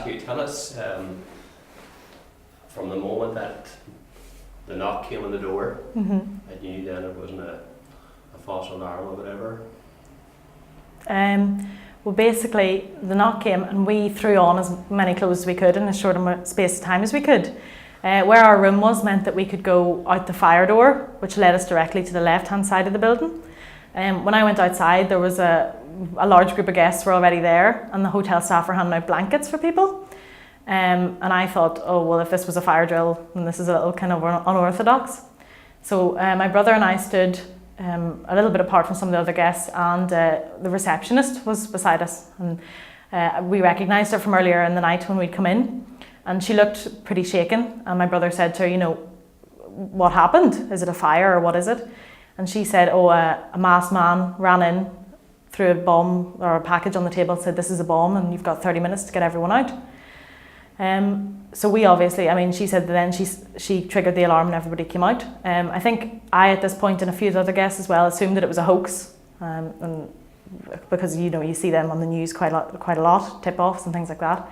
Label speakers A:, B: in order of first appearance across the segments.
A: can you tell us from the moment that the knock came on the door, and you knew then it wasn't a false alarm or whatever?
B: Well, basically, the knock came and we threw on as many clothes as we could in as short a space of time as we could. Where our room was meant that we could go out the fire door, which led us directly to the left-hand side of the building. When I went outside, there was a large group of guests were already there, and the hotel staff were handing out blankets for people. And I thought, oh, well, if this was a fire drill, then this is a little kind of unorthodox. So my brother and I stood a little bit apart from some of the other guests, and the receptionist was beside us, and we recognised her from earlier in the night when we'd come in, and she looked pretty shaken, and my brother said to her, you know, what happened? Is it a fire or what is it? And she said, oh, a masked man ran in, threw a bomb or a package on the table and said, this is a bomb and you've got 30 minutes to get everyone out. So we obviously, I mean, she said that then she triggered the alarm and everybody came out. I think I, at this point, and a few other guests as well, assumed that it was a hoax, and because you know you see them on the news quite a lot, tip-offs and things like that.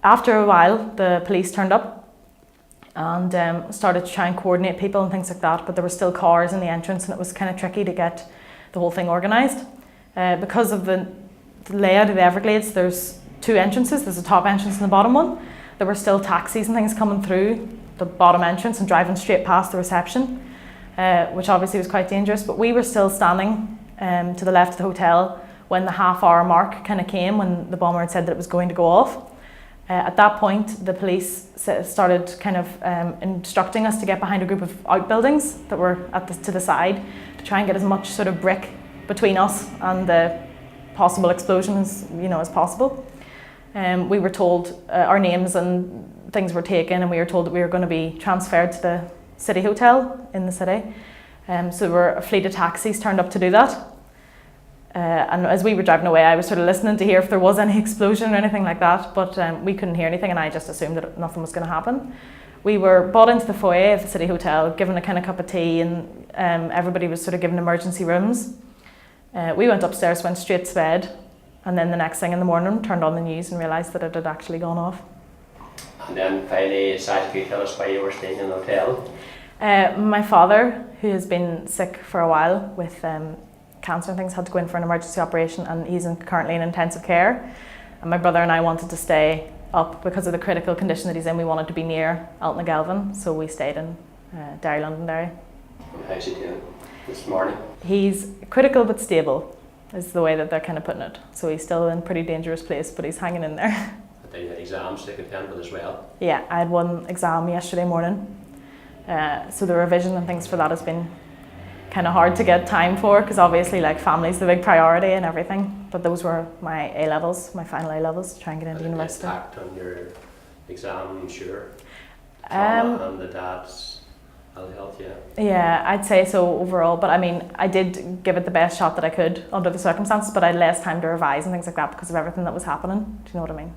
B: After a while, the police turned up and started to try and coordinate people and things like that, but there were still cars in the entrance, and it was kind of tricky to get the whole thing organised. Because of the layout of the Everglades, there's two entrances. There's a top entrance and the bottom one. There were still taxis and things coming through the bottom entrance and driving straight past the reception, which obviously was quite dangerous. But we were still standing to the left of the hotel when the half-hour mark kind of came, when the bomber had said that it was going to go off. At that point, the police started kind of instructing us to get behind a group of outbuildings that were to the side to try and get as much sort of brick between us and the possible explosion as possible. We were told our names and things were taken, and we were told that we were going to be transferred to the city hotel in the city. So there were a fleet of taxis turned up to do that. And as we were driving away, I was sort of listening to hear if there was any explosion or anything like that, but we couldn't hear anything, and I just assumed that nothing was going to happen. We were brought into the foyer of the city hotel, given a kind of cup of tea, and everybody was sort of given emergency rooms. We went upstairs, went straight to bed, and then the next thing in the morning turned on the news and realised that it had actually gone off.
A: And then finally, Sacha, can you tell us why you were staying in the hotel?
B: My father, who has been sick for a while with cancer and things, had to go in for an emergency operation, and he's currently in intensive care. And my brother and I wanted to stay up because of the critical condition that he's in. We wanted to be near Alton-na-Gelvin, so we stayed in Derry, Londonderry.
A: How's he doing this morning?
B: He's critical but stable, is the way that they're kind of putting it. So he's still in a pretty dangerous place, but he's hanging in there.
A: And then you had exams to contend with as well?
B: Yeah, I had one exam yesterday morning. So the revision and things for that has been kind of hard to get time for, because obviously like family's the big priority and everything. But those were my A-levels, my final A-levels, to try and get into university.
A: Impact on your exam, I'm sure? Trauma and the dad's health, yeah? Yeah,
B: I'd say so overall, but I mean, I did give it the best shot that I could under the circumstances, but I had less time to revise and things like that because of everything that was happening. Do you know what I mean?